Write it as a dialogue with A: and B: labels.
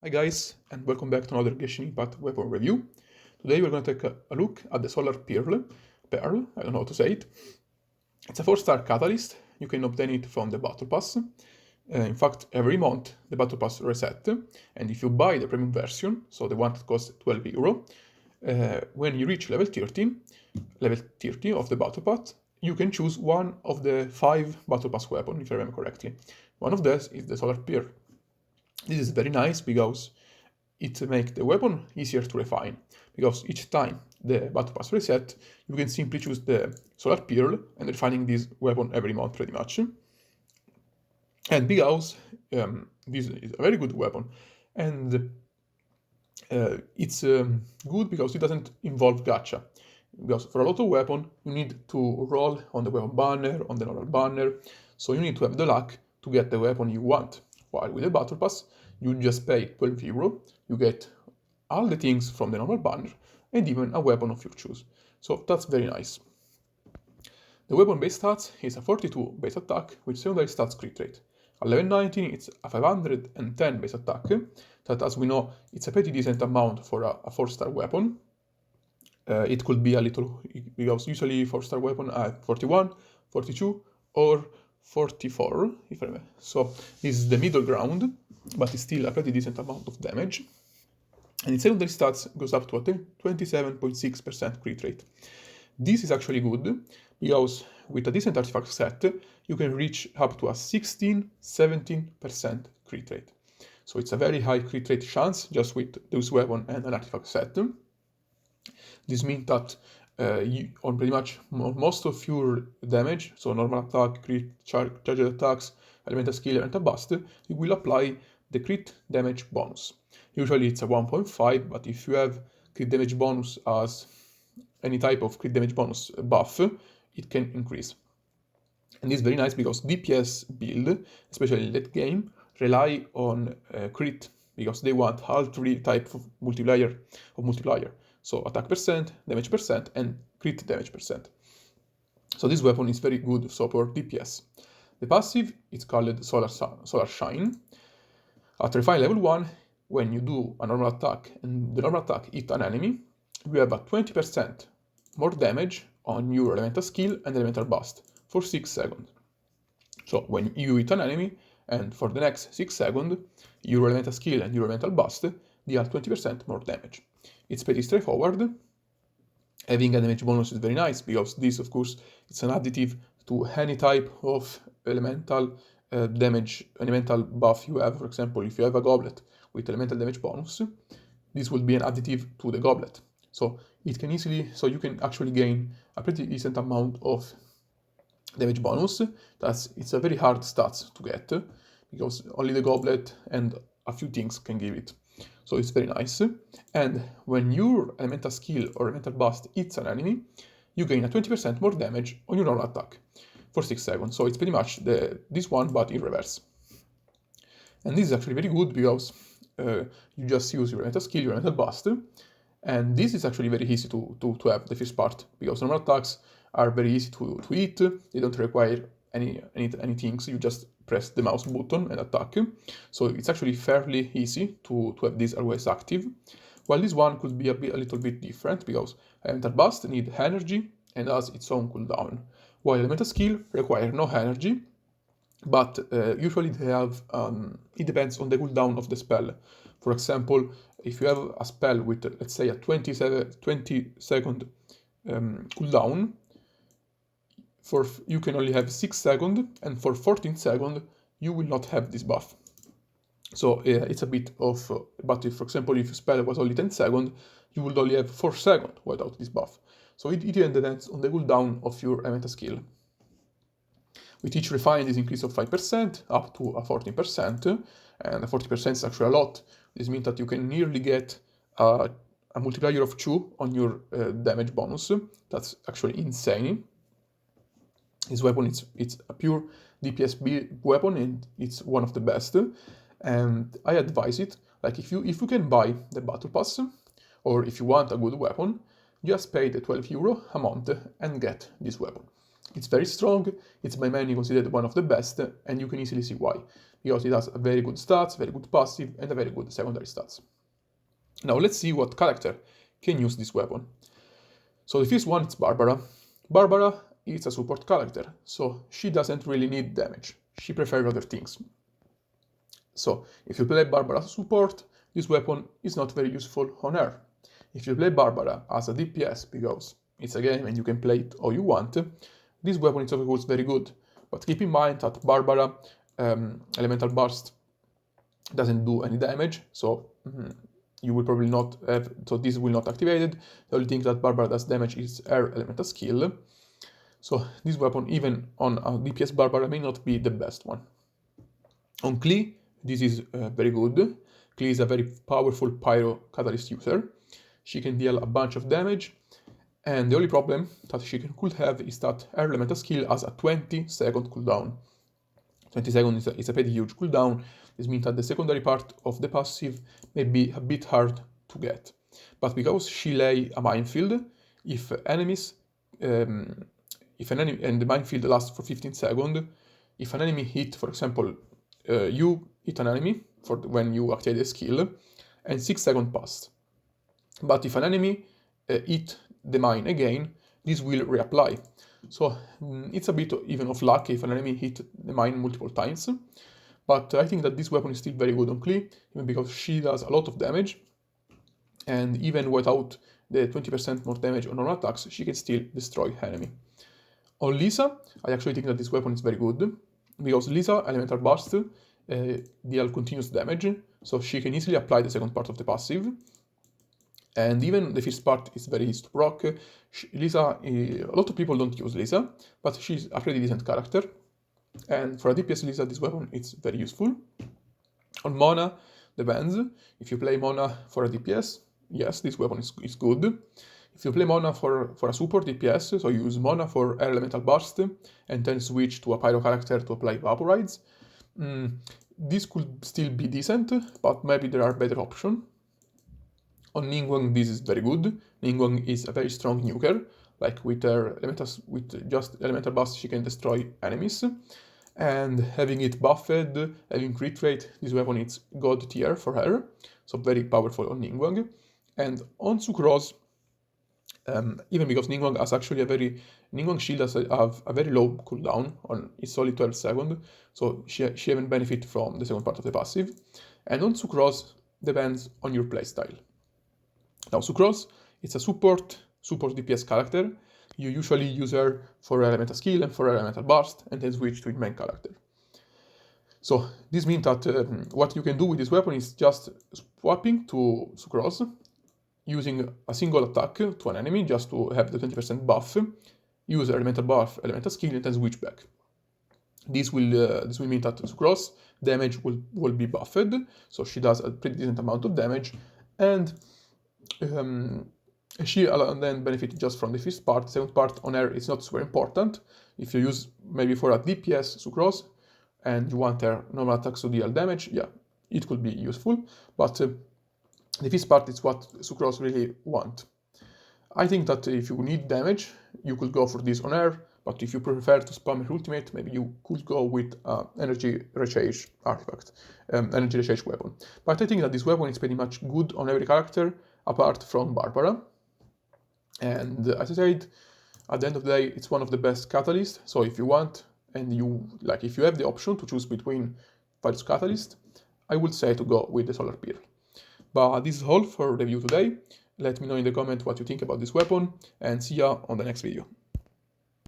A: Hi guys, and welcome back to another Genshin Impact weapon review. Today we're going to take a look at the Solar Pearl, I don't know how to say it. It's a 4-star catalyst, you can obtain it from the Battle Pass. In fact, every month the Battle Pass reset, and if you buy the premium version, so the one that costs €12, when you reach level 30 of the Battle Pass, you can choose one of the 5 Battle Pass weapons, if I remember correctly. One of those is the Solar Pearl. This is very nice because it makes the weapon easier to refine, because each time the Battle Pass reset, you can simply choose the Solar Pearl and refining this weapon every month pretty much. And because this is a very good weapon, and it's good because it doesn't involve gacha. Because for a lot of weapon, you need to roll on the weapon banner, on the normal banner, so you need to have the luck to get the weapon you want. While with the Battle Pass, you just pay €12, you get all the things from the normal banner, and even a weapon of your choice. So that's very nice. The weapon base stats is a 42 base attack with secondary stats crit rate. At level 19 it's a 510 base attack, that as we know it's a pretty decent amount for a 4-star weapon. It could be a little, because usually 4-star weapon are 41, 42 or 44, if I remember. So this is the middle ground, but it's still a pretty decent amount of damage. And its secondary stats goes up to a 27.6% crit rate. This is actually good, because with a decent artifact set, you can reach up to a 16-17% crit rate. So it's a very high crit rate chance just with this weapon and an artifact set. This means that on pretty much most of your damage, so normal attack, crit, charged attacks, elemental skill, elemental bust, you will apply the crit damage bonus. Usually it's a 1.5, but if you have crit damage bonus as any type of crit damage bonus buff, it can increase. And this is very nice because DPS build, especially late game, rely on crit, because they want all 3 types of multiplier. So attack percent, damage percent, and crit damage percent. So this weapon is very good for DPS. The passive is called Solar Shine. At refine level 1, when you do a normal attack and the normal attack hit an enemy, you have a 20% more damage on your elemental skill and elemental bust for 6 seconds. So when you hit an enemy, and for the next 6 seconds, your elemental skill and your elemental bust deal 20% more damage. It's pretty straightforward. Having a damage bonus is very nice, because this, of course, it's an additive to any type of elemental damage, elemental buff you have. For example, if you have a goblet with elemental damage bonus, this will be an additive to the goblet. So you can actually gain a pretty decent amount of damage bonus. It's a very hard stats to get, because only the goblet and a few things can give it. So it's very nice. And when your elemental skill or elemental bust hits an enemy, you gain a 20% more damage on your normal attack for 6 seconds. So it's pretty much this one, but in reverse. And this is actually very good, because you just use your elemental skill, your elemental bust, and this is actually very easy to have the first part, because normal attacks are very easy to hit. They don't require anything, so you just press the mouse button and attack. So it's actually fairly easy to have this always active. While this one could be a little bit different, because elemental bust need energy and has its own cooldown, while elemental skill require no energy, but usually they have, it depends on the cooldown of the spell. For example, if you have a spell with, let's say, a 20 second cooldown, you can only have 6 seconds, and for 14 seconds you will not have this buff. So it's a bit of, but if, for example, if your spell was only 10 seconds, you would only have 4 seconds without this buff. So it even depends on the cooldown of your elemental skill. With each refine, this increase of 5% up to a 14%, and a 40% is actually a lot. This means that you can nearly get a multiplier of 2 on your damage bonus. That's actually insane. This weapon, it's a pure DPS weapon, and it's one of the best. And I advise it, like if you can buy the Battle Pass, or if you want a good weapon, just pay the €12 a month and get this weapon. It's very strong, it's by many considered one of the best, and you can easily see why, because it has a very good stats, very good passive, and a very good secondary stats. Now let's see what character can use this weapon. So the first one is Barbara. Barbara is a support character, so she doesn't really need damage, she prefers other things. So if you play Barbara as a support, this weapon is not very useful on her. If you play Barbara as a DPS, because it's a game and you can play it how you want, this weapon is of course very good. But keep in mind that Barbara Elemental Burst doesn't do any damage, so you will probably not have, so this will not activated. The only thing that Barbara does damage is her elemental skill. So this weapon, even on a DPS Barbara, may not be the best one. On Klee, this is very good. Klee is a very powerful Pyro Catalyst user. She can deal a bunch of damage, and the only problem that she could have is that her elemental skill has a 20-second cooldown. 20 seconds is a pretty huge cooldown. This means that the secondary part of the passive may be a bit hard to get. But because she lay a minefield, if enemies, and the minefield lasts for 15 seconds, if an enemy hit, for example, you hit an enemy when you activate the skill, and 6 seconds passed. But if an enemy hit the mine again, this will reapply. So it's a bit even of luck if an enemy hit the mine multiple times. But I think that this weapon is still very good on Klee, even because she does a lot of damage, and even without the 20% more damage on normal attacks, she can still destroy enemy. On Lisa, I actually think that this weapon is very good, because Lisa Elemental Burst deal continuous damage, so she can easily apply the second part of the passive, and even the first part is very easy to proc. Lisa, a lot of people don't use Lisa, but she's a pretty decent character, and for a DPS Lisa, this weapon is very useful. On Mona, depends. If you play Mona for a DPS, yes, this weapon is good. If you play Mona for a support DPS, so you use Mona for Air Elemental Burst, and then switch to a Pyro character to apply Vaporize, this could still be decent, but maybe there are better options. On Ningguang, this is very good. Ningguang is a very strong nuker, like with just elemental burst she can destroy enemies. And having it buffed, having crit rate, this weapon is god tier for her, so very powerful on Ningguang. And on Sucrose, even because Ningguang has actually Ningguang shield has a very low cooldown, it's only 12 seconds, so she even benefit from the second part of the passive. And on Sucrose, depends on your playstyle. Now Sucrose, it's a support DPS character. You usually use her for her elemental skill and for her elemental burst, and then switch to your main character. So this means that what you can do with this weapon is just swapping to Sucrose, using a single attack to an enemy just to have the 20% buff, use elemental buff, elemental skill, and then switch back. This will mean that Sucrose damage will be buffed, so she does a pretty decent amount of damage, and she then benefit just from the first part. The second part on her is not super important. If you use maybe for a DPS Sucrose and you want her normal attacks to deal damage, yeah, it could be useful, but the first part is what Sucrose really want. I think that if you need damage, you could go for this on her, but if you prefer to spam her ultimate, maybe you could go with energy recharge artifact, energy recharge weapon. But I think that this weapon is pretty much good on every character, apart from Barbara. And as I said, at the end of the day, it's one of the best catalysts. So if you want, and if you have the option to choose between various catalysts, I would say to go with the Solar Pearl. But this is all for review today. Let me know in the comment what you think about this weapon, and see ya on the next video.